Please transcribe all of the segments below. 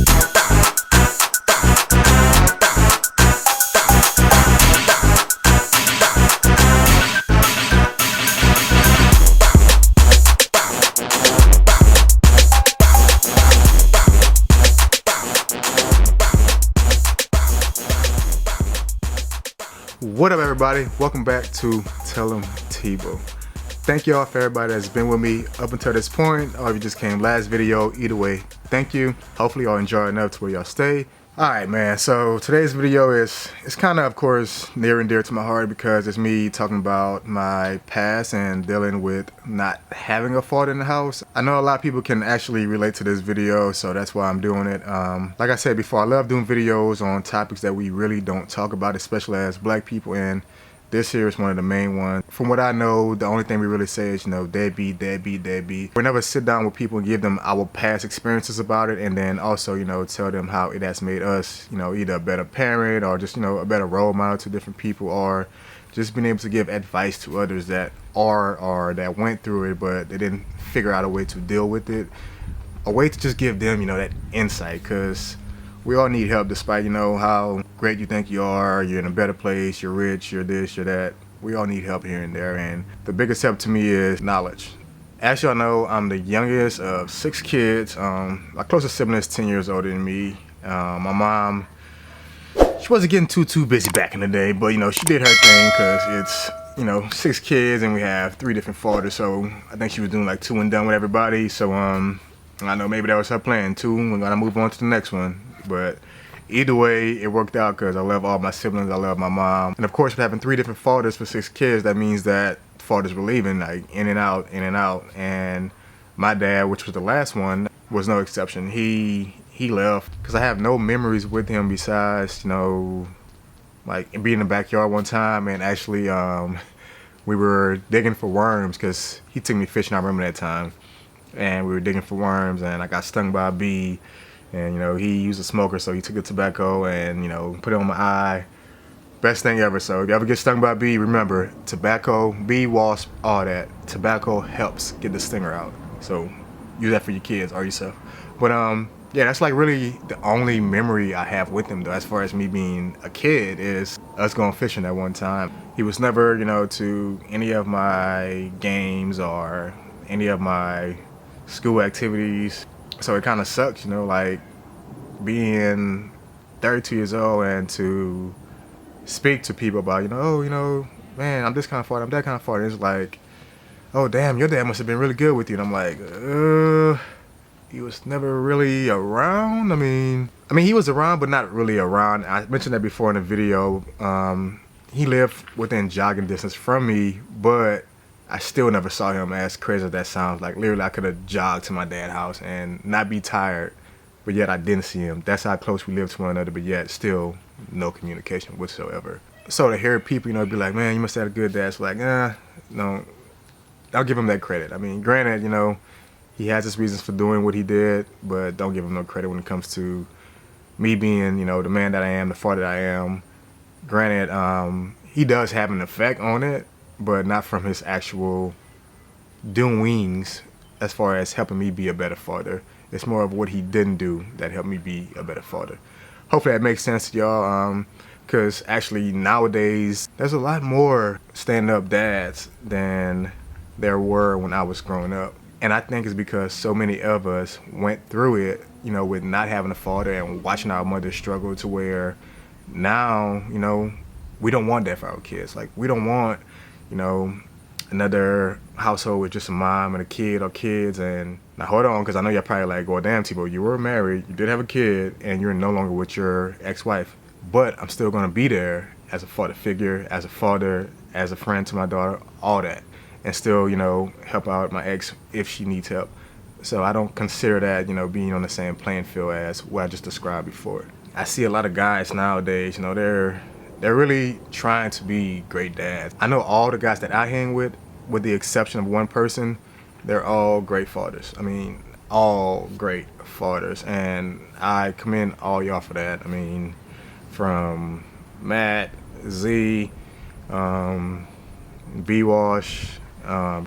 What up, everybody? Welcome back to Tell 'em Tebow. Thank y'all for everybody that's been with me up until this point, or if you just came last video. Either way, thank you. Hopefully y'all enjoy enough to where y'all stay. Alright, man, so today's video is kind of course near and dear to my heart because it's me talking about my past and dealing with not having a father in the house. I know a lot of people can actually relate to this video, so that's why I'm doing it. Like I said before, I love doing videos on topics that we really don't talk about, especially as black people, and this here is one of the main ones. From what I know, the only thing we really say is, deadbeat, deadbeat, deadbeat. We never sit down with people and give them our past experiences about it, and then also, tell them how it has made us, either a better parent or just, a better role model to different people, or just being able to give advice to others that are or that went through it, but they didn't figure out a way to deal with it. A way to just give them, that insight, because we all need help despite, how great you think you are, you're in a better place, you're rich, you're this, you're that. We all need help here and there, and the biggest help to me is knowledge. As y'all know, I'm the youngest of 6 kids. My closest sibling is 10 years older than me. My mom, she wasn't getting too busy back in the day, but, she did her thing because it's, 6 kids and we have 3 different fathers, so I think she was doing like 2 and done with everybody. So, I know maybe that was her plan, 2, we're gonna move on to the next one. But either way, it worked out because I love all my siblings, I love my mom. And of course, with having 3 different fathers for 6 kids, that means that fathers were leaving, like in and out, in and out. And my dad, which was the last one, was no exception. He left because I have no memories with him besides, like being in the backyard one time and actually we were digging for worms because he took me fishing, I remember that time. And we were digging for worms and I got stung by a bee. And, he used a smoker, so he took the tobacco and, put it on my eye. Best thing ever. So if you ever get stung by a bee, remember, tobacco, bee, wasp, all that. Tobacco helps get the stinger out. So use that for your kids or yourself. But, yeah, that's like really the only memory I have with him, though, as far as me being a kid, is us going fishing at one time. He was never, to any of my games or any of my school activities. So it kind of sucks, like being 32 years old and to speak to people about, man, I'm this kind of father, I'm that kind of father. It's like, oh, damn, your dad must have been really good with you. And I'm like, he was never really around. I mean, he was around, but not really around. I mentioned that before in the video. He lived within jogging distance from me, but I still never saw him, as crazy as that sounds. Like, literally, I could have jogged to my dad's house and not be tired, but yet I didn't see him. That's how close we lived to one another, but yet still no communication whatsoever. So to hear people, be like, man, you must have had a good dad. It's like, no, I'll give him that credit. I mean, granted, he has his reasons for doing what he did, but don't give him no credit when it comes to me being, the man that I am, the father that I am. Granted, he does have an effect on it, but not from his actual doings as far as helping me be a better father. It's more of what he didn't do that helped me be a better father. Hopefully that makes sense to y'all, because actually nowadays there's a lot more stand-up dads than there were when I was growing up. And I think it's because so many of us went through it, with not having a father and watching our mother struggle, to where now, we don't want that for our kids. Like, we don't want another household with just a mom and a kid or kids. And now hold on, because I know you're probably like, well, damn, Tebow, you were married, you did have a kid, and you're no longer with your ex-wife. But I'm still going to be there as a father figure, as a father, as a friend to my daughter, all that. And still, help out my ex if she needs help. So I don't consider that, being on the same playing field as what I just described before. I see a lot of guys nowadays, they're really trying to be great dads. I know all the guys that I hang with the exception of one person, they're all great fathers. I mean, all great fathers. And I commend all y'all for that. I mean, from Matt, Z, B-Wash,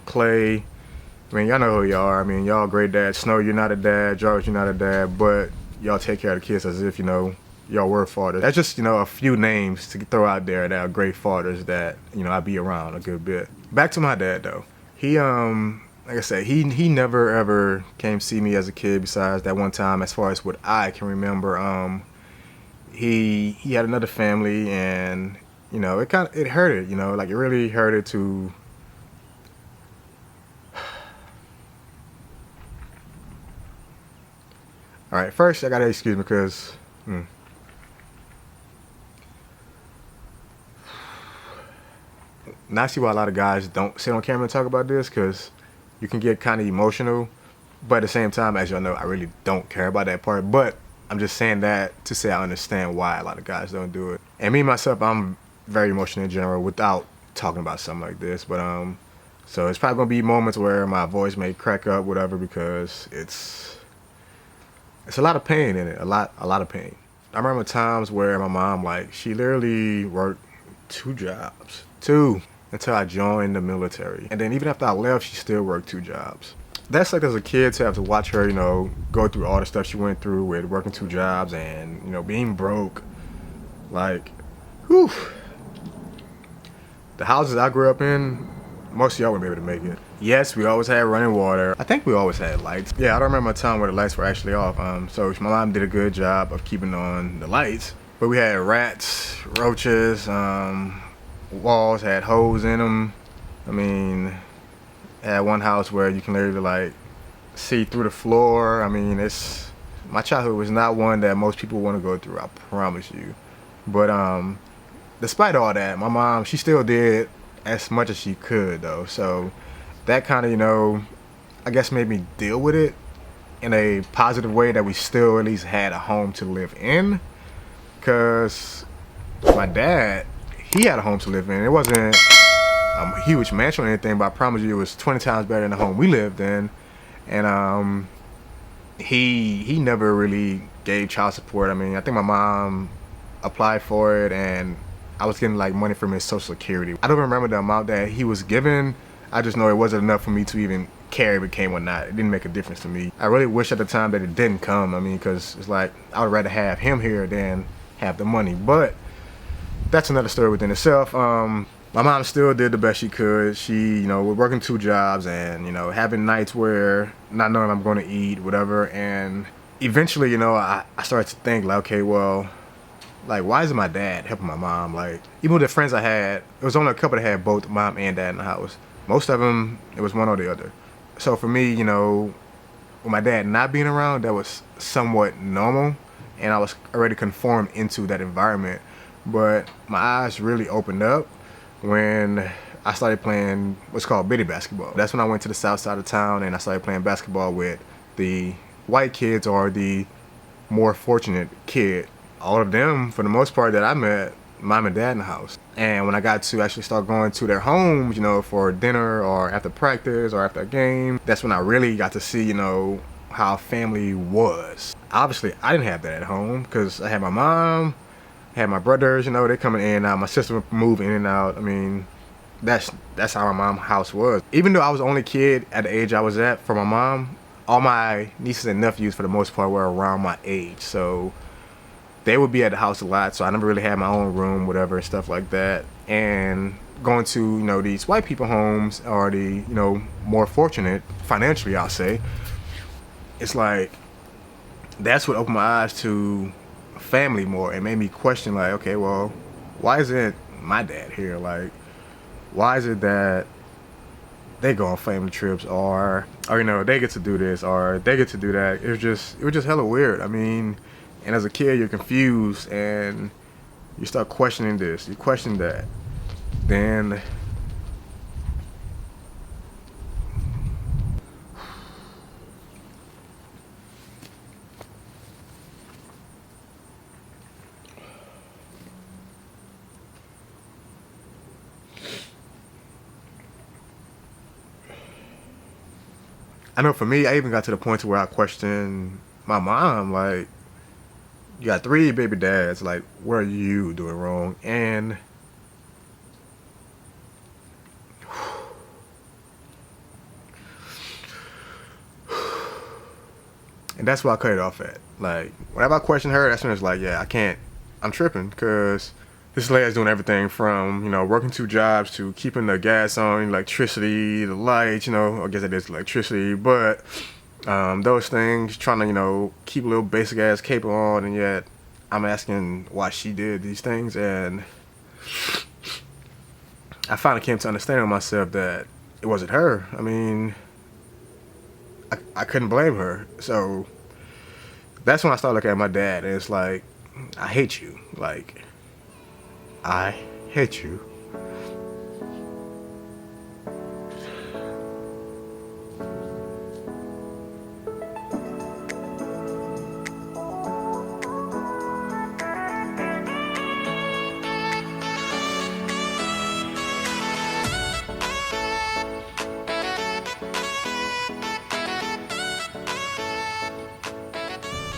Clay. I mean, y'all know who y'all are. I mean, y'all great dads. Snow, you're not a dad. George, you're not a dad. But y'all take care of the kids as if, you know, y'all were fathers. That's just, you know, a few names to throw out there that are great fathers that, you know, I be around a good bit. Back to my dad though. He like I said, he never ever came see me as a kid besides that one time, as far as what I can remember. He had another family, and you know, it hurted, you know, like it really hurted to all right, first I gotta excuse me because now I see why a lot of guys don't sit on camera and talk about this, because you can get kind of emotional, but at the same time, as y'all know, I really don't care about that part. But I'm just saying that to say I understand why a lot of guys don't do it. And me myself, I'm very emotional in general without talking about something like this. But so it's probably gonna be moments where my voice may crack up, whatever, because it's a lot of pain in it, a lot of pain. I remember times where my mom, like, she literally worked 2 jobs, until I joined the military. And then even after I left, she still worked 2 jobs. That's like, as a kid, to have to watch her, you know, go through all the stuff she went through with working 2 jobs and, you know, being broke. Like, whew. The houses I grew up in, most of y'all wouldn't be able to make it. Yes, we always had running water. I think we always had lights. Yeah, I don't remember a time where the lights were actually off. So my mom did a good job of keeping on the lights. But we had rats, roaches, walls had holes in them. I mean, had one house where you can literally like see through the floor. I mean, my childhood was not one that most people want to go through, I promise you. But despite all that, my mom, she still did as much as she could though. So that kind of, you know, I guess made me deal with it in a positive way, that we still at least had a home to live in. Because my dad, he had a home to live in. It wasn't a huge mansion or anything, but I promise you it was 20 times better than the home we lived in. And he never really gave child support. I mean, I think my mom applied for it, and I was getting like money from his Social Security. I don't remember the amount that he was given. I just know it wasn't enough for me to even care if it came or not. It didn't make a difference to me. I really wish at the time that it didn't come. I mean, because it's like, I would rather have him here than have the money. But that's another story within itself. My mom still did the best she could. She, you know, we're working 2 jobs and, you know, having nights where not knowing I'm going to eat, whatever. And eventually, you know, I started to think like, okay, well, like, why isn't my dad helping my mom? Like, even with the friends I had, it was only a couple that had both mom and dad in the house. Most of them, it was one or the other. So for me, you know, with my dad not being around, that was somewhat normal, and I was already conformed into that environment. But my eyes really opened up when I started playing what's called bitty basketball. That's when I went to the south side of town and I started playing basketball with the white kids, or the more fortunate kid. All of them, for the most part, that I met, mom and dad in the house. And when I got to actually start going to their homes, you know, for dinner or after practice or after a game, that's when I really got to see, you know, how family was. Obviously, I didn't have that at home because I had my mom, had my brothers, you know, they coming in and out. My sister would move in and out. I mean, that's how my mom's house was. Even though I was the only kid at the age I was at for my mom, all my nieces and nephews for the most part were around my age. So they would be at the house a lot. So I never really had my own room, whatever, and stuff like that. And going to, you know, these white people homes, or the, you know, more fortunate financially, I'll say, it's like, that's what opened my eyes to family more and made me question, like, okay, well, why isn't my dad here? Like, why is it that they go on family trips, or you know, they get to do this or they get to do that? It was just hella weird. I mean, and as a kid, you're confused and you start questioning this, you question that. Then I know for me, I even got to the point to where I questioned my mom, like, you got 3 baby dads, like, what are you doing wrong? And And that's why I cut it off at. Like, whenever I question her, that's when it's like, yeah, I can't, I'm tripping, because this lady's doing everything from, you know, working 2 jobs to keeping the gas on, electricity, the lights, you know, I guess it is electricity, but those things, trying to, you know, keep a little basic ass cable on, and yet I'm asking why she did these things, and I finally came to understand myself that it wasn't her. I mean, I couldn't blame her. So that's when I started looking at my dad, and it's like, I hate you. Like, I hate you.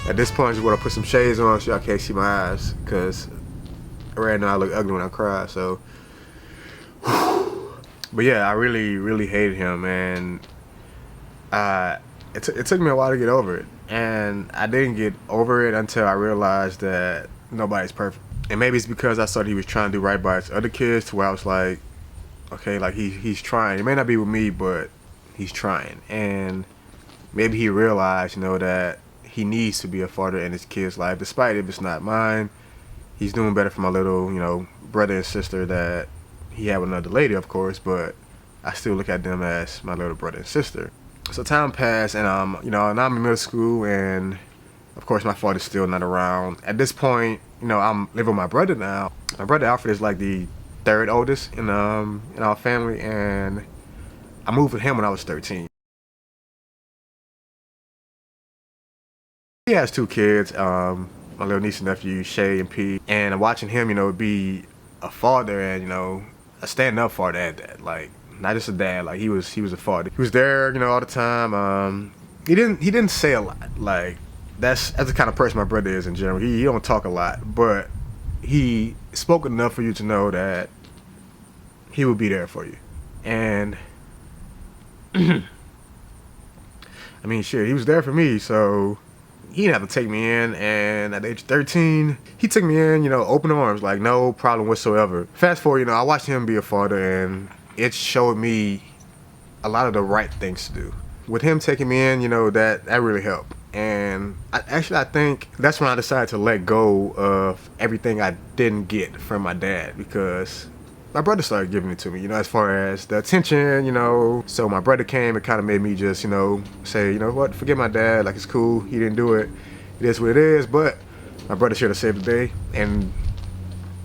At this point, I just want to put some shades on so y'all can't see my eyes, because right now I look ugly when I cry, so. But yeah, I really hated him, and it took me a while to get over it. And I didn't get over it until I realized that nobody's perfect. And maybe it's because I thought he was trying to do right by his other kids, to where I was like, okay, like he's trying. It may not be with me, but he's trying. And maybe he realized, you know, that he needs to be a father in his kid's life, despite if it's not mine. He's doing better for my little, you know, brother and sister that he had with another lady, of course, but I still look at them as my little brother and sister. So time passed, and you know, now I'm in middle school, and of course my father's still not around. At this point, you know, I'm living with my brother now. My brother Alfred is like the 3rd oldest in our family, and I moved with him when I was 13. He has 2 kids, my little niece and nephew, Shay and P. And watching him, you know, be a father, and, you know, a stand-up father at that. Like, not just a dad, like he was a father. He was there, you know, all the time. He didn't say a lot. Like, that's the kind of person my brother is in general. He don't talk a lot, but he spoke enough for you to know that he would be there for you. And I mean, shit, he was there for me, so he didn't have to take me in. And at the age of 13, he took me in, you know, open arms, like no problem whatsoever. Fast forward, you know, I watched him be a father, and it showed me a lot of the right things to do. With him taking me in, you know, that really helped. And I think that's when I decided to let go of everything I didn't get from my dad, because my brother started giving it to me, you know, as far as the attention, you know. So my brother came, it kind of made me just, you know, say, you know what, forget my dad, like it's cool, he didn't do it, it is what it is. But my brother should have saved the day, and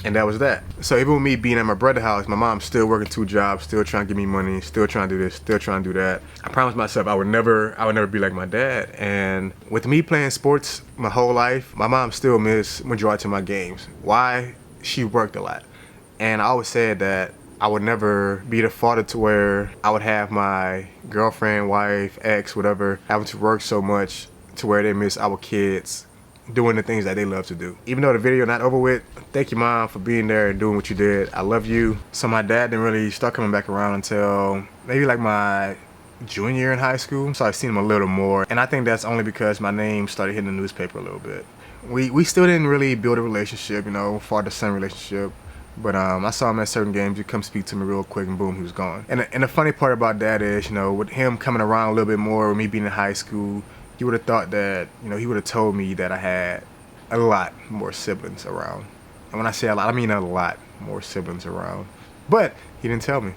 that was that. So even with me being at my brother's house, my mom's still working 2 jobs, still trying to give me money, still trying to do this, still trying to do that. I promised myself I would never be like my dad. And with me playing sports my whole life, my mom still missed majority of my games. Why? She worked a lot. And I always said that I would never be the father to where I would have my girlfriend, wife, ex, whatever, having to work so much to where they miss our kids doing the things that they love to do. Even though the video not over with, thank you, Mom, for being there and doing what you did. I love you. So my dad didn't really start coming back around until maybe like my junior year in high school. So I've seen him a little more. And I think that's only because my name started hitting the newspaper a little bit. We still didn't really build a relationship, you know, father-son relationship. But I saw him at certain games. He'd come speak to me real quick, and boom, he was gone. And the funny part about that is, you know, with him coming around a little bit more, with me being in high school, you would have thought that, you know, he would have told me that I had a lot more siblings around. And when I say a lot, I mean a lot more siblings around. But he didn't tell me.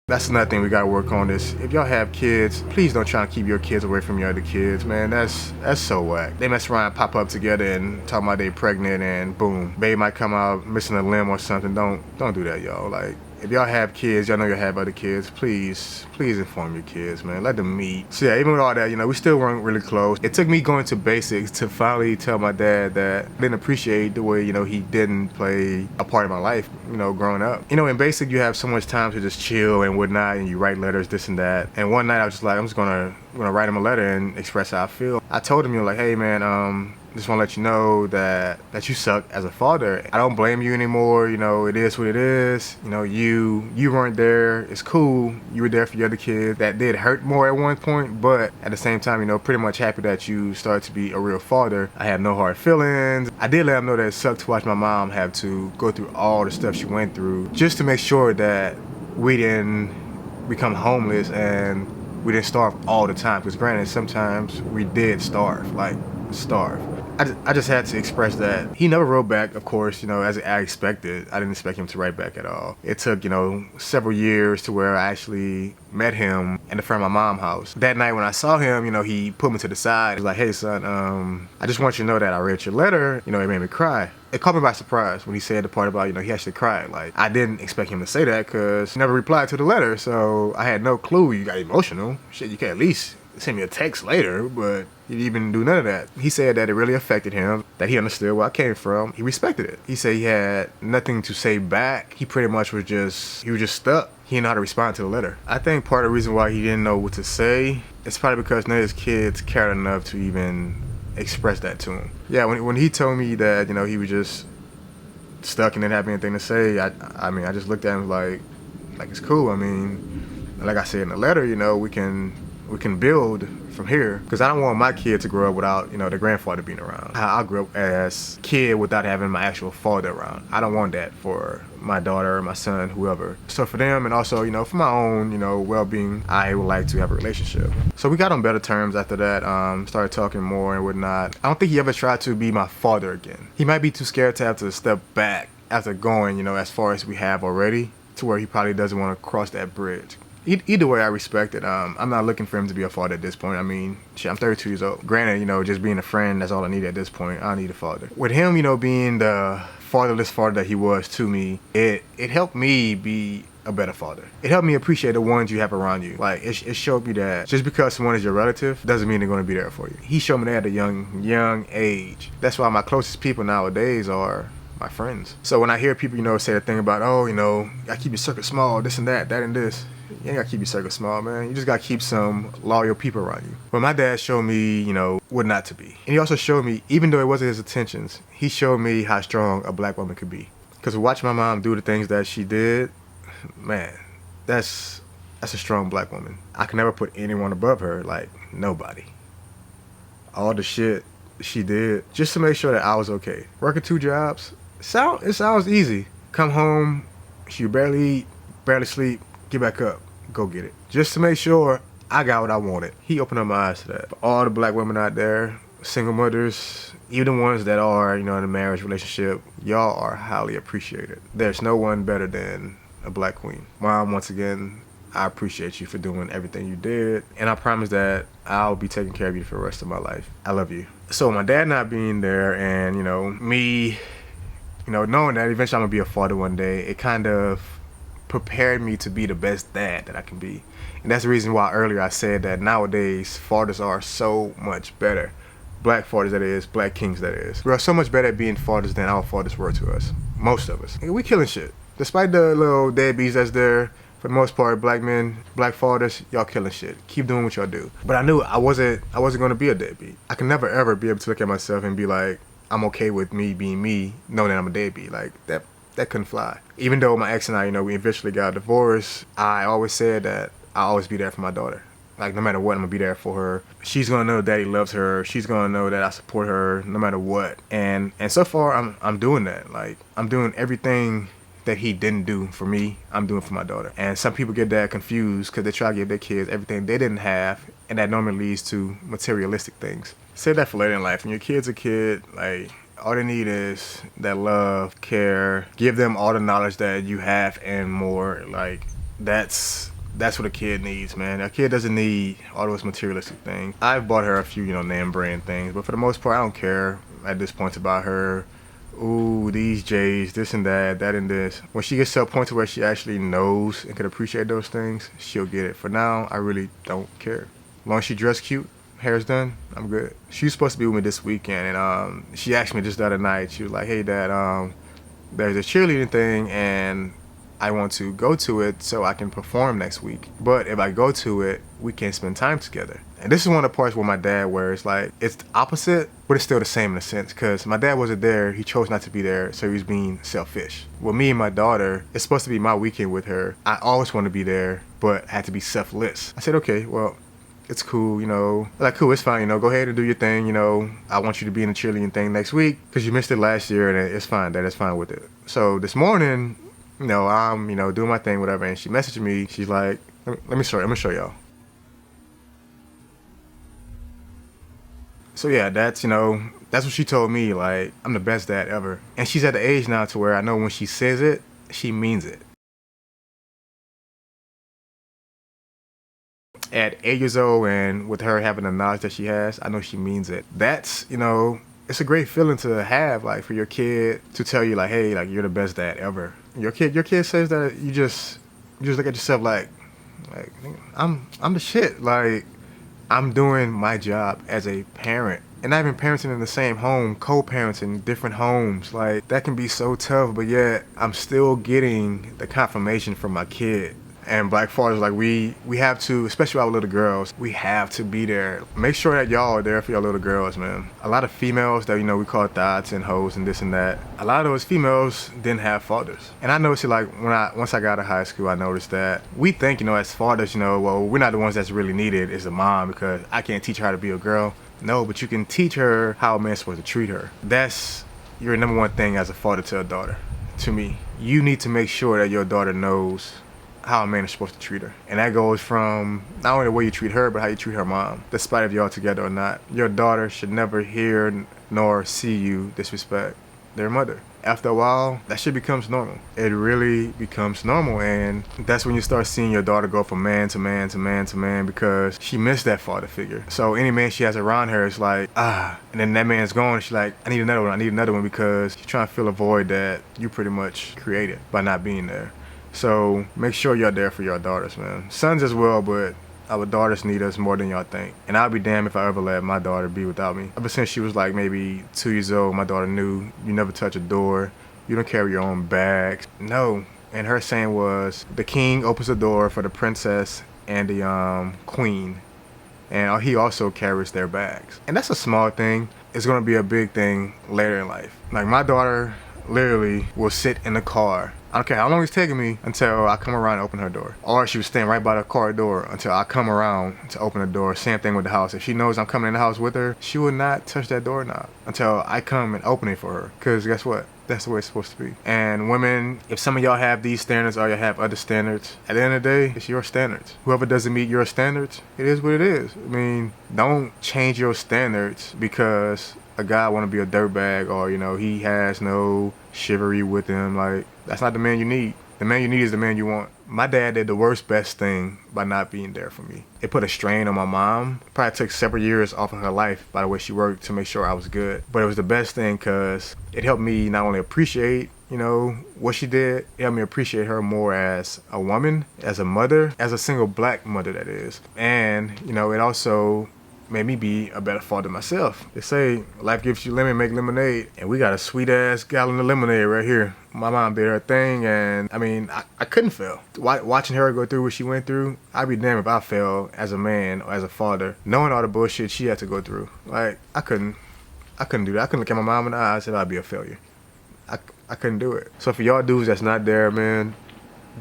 That's another thing we gotta work on is, if y'all have kids, please don't try to keep your kids away from your other kids, man. That's so whack. They mess around, pop up together, and talk about they pregnant, and boom, baby might come out missing a limb or something. Don't do that, y'all. Like, if y'all have kids, y'all know you'll have other kids, please inform your kids, man. Let them meet. So yeah, even with all that, you know, we still weren't really close. It took me going to basics to finally tell my dad that I didn't appreciate the way, you know, he didn't play a part of my life, you know, growing up. You know, in basic, you have so much time to just chill and whatnot, and you write letters, this and that. And one night I was just like, I'm just gonna write him a letter and express how I feel. I told him, you know, like, hey man, Just want to let you know that you suck as a father. I don't blame you anymore. You know, it is what it is. You know, you weren't there. It's cool. You were there for your other kids. That did hurt more at one point, but at the same time, you know, pretty much happy that you started to be a real father. I had no hard feelings. I did let him know that it sucked to watch my mom have to go through all the stuff she went through just to make sure that we didn't become homeless and we didn't starve all the time. Because granted, sometimes we did starve, like starve. I just had to express that. He never wrote back, of course, you know, as I expected. I didn't expect him to write back at all. It took, you know, several years to where I actually met him in the front of my mom's house. That night when I saw him, you know, he put me to the side. He was like, hey, son, I just want you to know that I read your letter. You know, it made me cry. It caught me by surprise when he said the part about, you know, he actually cried. Like, I didn't expect him to say that because he never replied to the letter. So I had no clue you got emotional. Shit, you can at least send me a text later, but he didn't even do none of that. He said that it really affected him, that he understood where I came from. He respected it. He said he had nothing to say back. He pretty much was just stuck. He didn't know how to respond to the letter. I think part of the reason why he didn't know what to say is probably because none of his kids cared enough to even express that to him. Yeah, when he told me that, you know, he was just stuck and didn't have anything to say, I mean, I just looked at him like it's cool. I mean, like I said in the letter, you know, we can build from here, because I don't want my kid to grow up without, you know, their grandfather being around. I grew up as a kid without having my actual father around. I don't want that for my daughter, my son, whoever. So for them, and also, you know, for my own, you know, well-being, I would like to have a relationship. So we got on better terms after that, started talking more and whatnot. I don't think he ever tried to be my father again. He might be too scared to have to step back after going, you know, as far as we have already, to where he probably doesn't want to cross that bridge. Either way, I respect it. I'm not looking for him to be a father at this point. I mean, shit, I'm 32 years old. Granted, you know, just being a friend, that's all I need at this point. I don't need a father. With him, you know, being the fatherless father that he was to me, it helped me be a better father. It helped me appreciate the ones you have around you. Like, it showed me that just because someone is your relative doesn't mean they're going to be there for you. He showed me that at a young age. That's why my closest people nowadays are my friends. So when I hear people, you know, say the thing about, oh, you know, you gotta keep your circle small, this and that and this. You ain't gotta keep your circle small, man. You just gotta keep some loyal people around you. But my dad showed me, you know, what not to be. And he also showed me, even though it wasn't his intentions, he showed me how strong a black woman could be. Because watching my mom do the things that she did, man, that's a strong black woman. I can never put anyone above her, like nobody. All the shit she did just to make sure that I was okay. Working 2 jobs, it sounds easy. Come home, she barely eat, barely sleep, get back up, go get it. Just to make sure I got what I wanted. He opened up my eyes to that. For all the black women out there, single mothers, even the ones that are, you know, in a marriage relationship, y'all are highly appreciated. There's no one better than a black queen. Mom, once again, I appreciate you for doing everything you did, and I promise that I'll be taking care of you for the rest of my life. I love you. So my dad not being there, and, you know, me, you know, knowing that eventually I'm gonna be a father one day, it kind of prepared me to be the best dad that I can be. And that's the reason why earlier I said that nowadays fathers are so much better. Black fathers, that is, black kings, that is. We are so much better at being fathers than our fathers were to us. Most of us. And we killing shit. Despite the little deadbeats that's there, for the most part, black men, black fathers, y'all killing shit. Keep doing what y'all do. But I knew I wasn't gonna be a deadbeat. I can never ever be able to look at myself and be like, I'm okay with me being me, knowing that I'm a deadbeat. Like, that couldn't fly. Even though my ex and I, you know, we eventually got divorced, I always said that I'll always be there for my daughter. Like, no matter what, I'm gonna be there for her. She's gonna know daddy loves her. She's gonna know that I support her no matter what. And so far, I'm doing that. Like, I'm doing everything that he didn't do for me, I'm doing for my daughter. And some people get that confused because they try to give their kids everything they didn't have, and that normally leads to materialistic things. Save that for later in life. When your kid's a kid, like, all they need is that love, care, give them all the knowledge that you have and more. Like, that's what a kid needs, man. A kid doesn't need all those materialistic things. I've bought her a few, you know, name brand things, but for the most part, I don't care at this point about her. Ooh, these J's, this and that and this. When she gets to a point to where she actually knows and can appreciate those things, she'll get it. For now, I really don't care. As long as she dressed cute, hair's done, I'm good. She was supposed to be with me this weekend, and she asked me just the other night, she was like, hey, Dad, there's a cheerleading thing, and I want to go to it so I can perform next week. But if I go to it, we can't spend time together. And this is one of the parts where my dad, where it's like, it's the opposite, but it's still the same in a sense. Because my dad wasn't there, he chose not to be there, so he was being selfish. With me and my daughter, it's supposed to be my weekend with her. I always want to be there, but I had to be selfless. I said, okay, well, it's cool, you know. Like, cool, it's fine, you know, go ahead and do your thing, you know. I want you to be in the cheerleading thing next week because you missed it last year, and it's fine, Dad, it's fine with it. So this morning, you know, I'm, you know, doing my thing, whatever, and she messaged me. She's like, let me show y'all. So yeah, that's, you know, that's what she told me, like, I'm the best dad ever. And she's at the age now to where I know when she says it, she means it. At 8 years old, and with her having the knowledge that she has, I know she means it. That's, you know, it's a great feeling to have, like, for your kid to tell you, like, hey, like, you're the best dad ever. Your kid says that, you just look at yourself like I'm the shit. Like, I'm doing my job as a parent. And not even parenting in the same home, co-parenting, different homes. Like, that can be so tough, but yet I'm still getting the confirmation from my kid. And black fathers, like, we have to, especially our little girls, we have to be there. Make sure that y'all are there for your little girls, man. A lot of females that, you know, we call thoughts and hoes and this and that, a lot of those females didn't have fathers. And I noticed it, like, once I got to high school, I noticed that we think, you know, as fathers, you know, well, we're not the ones that's really needed as a mom because I can't teach her how to be a girl. No, but you can teach her how a man's supposed to treat her. That's your number one thing as a father to a daughter, to me. You need to make sure that your daughter knows how a man is supposed to treat her. And that goes from not only the way you treat her, but how you treat her mom, despite if y'all together or not. Your daughter should never hear nor see you disrespect their mother. After a while, that shit becomes normal. It really becomes normal, and that's when you start seeing your daughter go from man to man to man to man because she missed that father figure. So any man she has around her is like, and then that man's gone, and she's like, I need another one because she's trying to fill a void that you pretty much created by not being there. So make sure you're there for your daughters, man. Sons as well, but our daughters need us more than y'all think. And I'll be damned if I ever let my daughter be without me. Ever since she was like maybe 2 years old, my daughter knew you never touch a door. You don't carry your own bags. No. And her saying was, the king opens the door for the princess and the queen. And he also carries their bags. And that's a small thing. It's going to be a big thing later in life. Like, my daughter literally will sit in the car. I don't care how long it's taking me until I come around and open her door. Or she was staying right by the car door until I come around to open the door. Same thing with the house. If she knows I'm coming in the house with her, she will not touch that doorknob until I come and open it for her. Because guess what? That's the way it's supposed to be. And women, if some of y'all have these standards or you have other standards, at the end of the day, it's your standards. Whoever doesn't meet your standards, it is what it is. I mean, don't change your standards because a guy want to be a dirtbag or, you know, he has no chivalry with him. Like, that's not the man you need. The man you need is the man you want. My dad did the worst best thing by not being there for me. It put a strain on my mom. Probably took several years off of her life by the way she worked to make sure I was good. But it was the best thing because it helped me not only appreciate, you know, what she did, it helped me appreciate her more as a woman, as a mother, as a single black mother, that is. And, you know, it also made me be a better father myself. They say life gives you lemon, make lemonade, and we got a sweet ass gallon of lemonade right here. My mom did her thing, and I mean, I couldn't fail. Watching her go through what she went through, I'd be damned if I failed as a man or as a father, knowing all the bullshit she had to go through. Like, I couldn't do that. I couldn't look at my mom in the eyes and I'd be a failure. I couldn't do it. So for y'all dudes that's not there, man,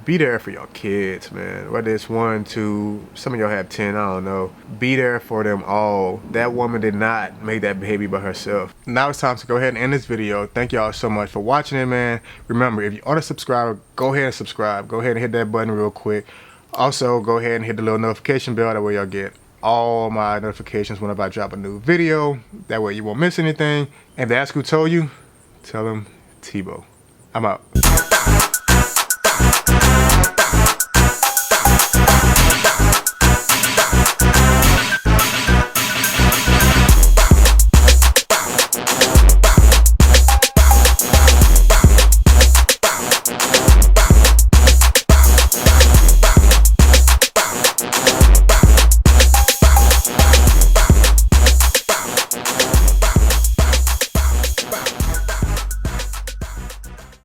be there for your kids, man. Whether it's 1, 2, some of y'all have 10, I don't know. Be there for them all. That woman did not make that baby by herself. Now it's time to go ahead and end this video. Thank y'all so much for watching it, man. Remember, if you aren't a subscriber, go ahead and subscribe. Go ahead and hit that button real quick. Also, go ahead and hit the little notification bell. That way y'all get all my notifications whenever I drop a new video. That way you won't miss anything. And if they ask who told you, tell them Tebow. I'm out.